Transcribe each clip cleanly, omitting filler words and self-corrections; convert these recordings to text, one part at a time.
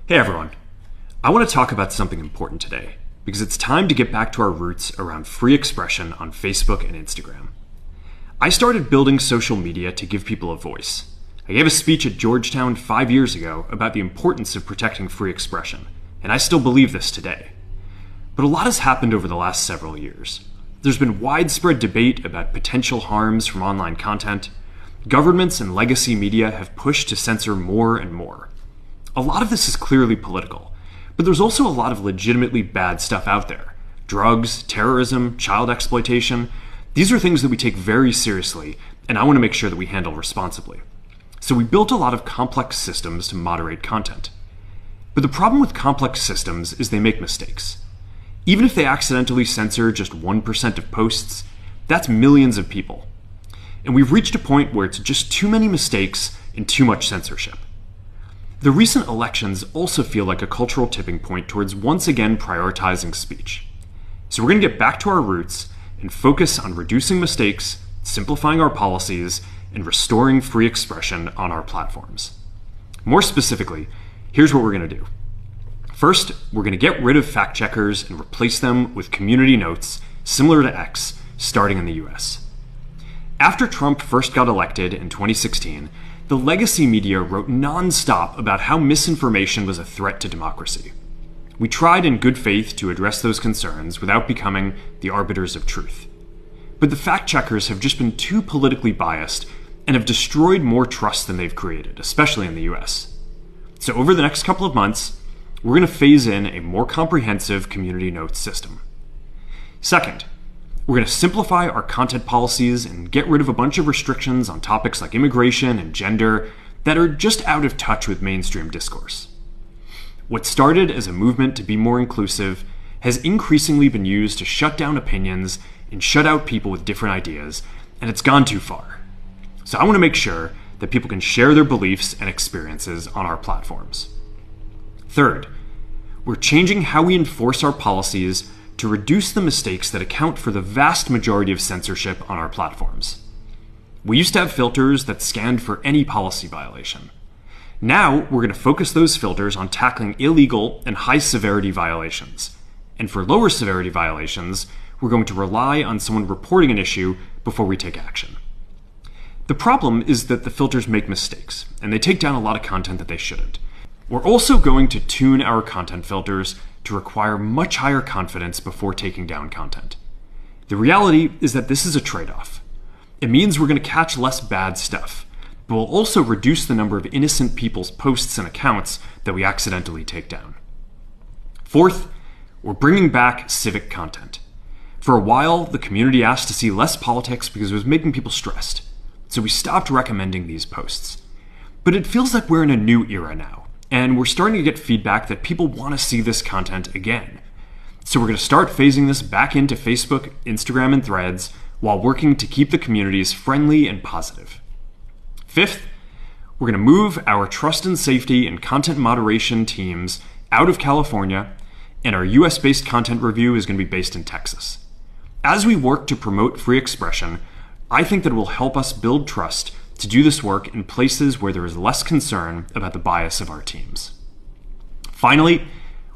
Hey everyone, I want to talk about something important today because it's time to get back to our roots around free expression on Facebook and Instagram. I started building social media to give people a voice. I gave a speech at Georgetown 5 years ago about the importance of protecting free expression, and I still believe this today. But a lot has happened over the last several years. There's been widespread debate about potential harms from online content. Governments and legacy media have pushed to censor more and more. A lot of this is clearly political, but there's also a lot of legitimately bad stuff out there. Drugs, terrorism, child exploitation. These are things that we take very seriously, and I want to make sure that we handle responsibly. So we built a lot of complex systems to moderate content. But the problem with complex systems is they make mistakes. Even if they accidentally censor just 1% of posts, that's millions of people. And we've reached a point where it's just too many mistakes and too much censorship. The recent elections also feel like a cultural tipping point towards once again prioritizing speech. So we're going to get back to our roots and focus on reducing mistakes, simplifying our policies, and restoring free expression on our platforms. More specifically, here's what we're going to do. First, we're going to get rid of fact checkers and replace them with community notes similar to X, starting in the US. After Trump first got elected in 2016, the legacy media wrote non-stop about how misinformation was a threat to democracy. We tried in good faith to address those concerns without becoming the arbiters of truth. But the fact-checkers have just been too politically biased and have destroyed more trust than they've created, especially in the US. So over the next couple of months, we're going to phase in a more comprehensive community notes system. Second, we're going to simplify our content policies and get rid of a bunch of restrictions on topics like immigration and gender that are just out of touch with mainstream discourse. What started as a movement to be more inclusive has increasingly been used to shut down opinions and shut out people with different ideas, and it's gone too far. So I want to make sure that people can share their beliefs and experiences on our platforms. Third, we're changing how we enforce our policies to reduce the mistakes that account for the vast majority of censorship on our platforms. We used to have filters that scanned for any policy violation. Now, we're going to focus those filters on tackling illegal and high-severity violations. And for lower severity violations, we're going to rely on someone reporting an issue before we take action. The problem is that the filters make mistakes, and they take down a lot of content that they shouldn't. We're also going to tune our content filters to require much higher confidence before taking down content. The reality is that this is a trade-off. It means we're going to catch less bad stuff, but we'll also reduce the number of innocent people's posts and accounts that we accidentally take down. Fourth, we're bringing back civic content. For a while, the community asked to see less politics because it was making people stressed, so we stopped recommending these posts. But it feels like we're in a new era now. And we're starting to get feedback that people want to see this content again. So we're going to start phasing this back into Facebook, Instagram, and Threads while working to keep the communities friendly and positive. Fifth, we're going to move our trust and safety and content moderation teams out of California, and our US-based content review is going to be based in Texas. As we work to promote free expression, I think that it will help us build trust to do this work in places where there is less concern about the bias of our teams. Finally,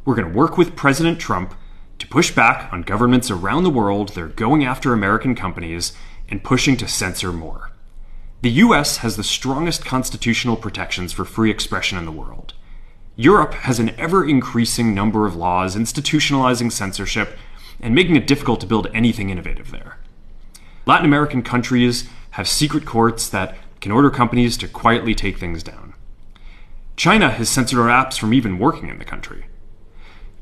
we're going to work with President Trump to push back on governments around the world that are going after American companies and pushing to censor more. The US has the strongest constitutional protections for free expression in the world. Europe has an ever-increasing number of laws institutionalizing censorship and making it difficult to build anything innovative there. Latin American countries have secret courts that can order companies to quietly take things down. China has censored our apps from even working in the country.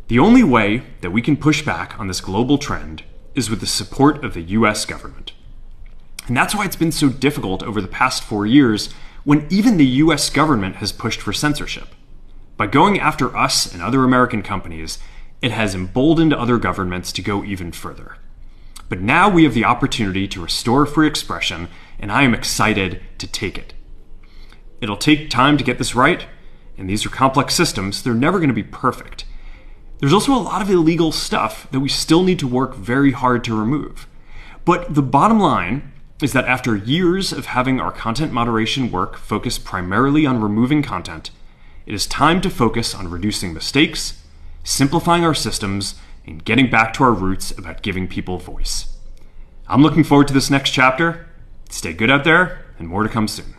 The only way that we can push back on this global trend is with the support of the US government. And that's why it's been so difficult over the past 4 years when even the US government has pushed for censorship. By going after us and other American companies, it has emboldened other governments to go even further. But now we have the opportunity to restore free expression, and I am excited to take it. It'll take time to get this right, and these are complex systems. They're never going to be perfect. There's also a lot of illegal stuff that we still need to work very hard to remove. But the bottom line is that after years of having our content moderation work focus primarily on removing content, it is time to focus on reducing mistakes, simplifying our systems, and getting back to our roots about giving people voice. I'm looking forward to this next chapter. Stay good out there, and more to come soon.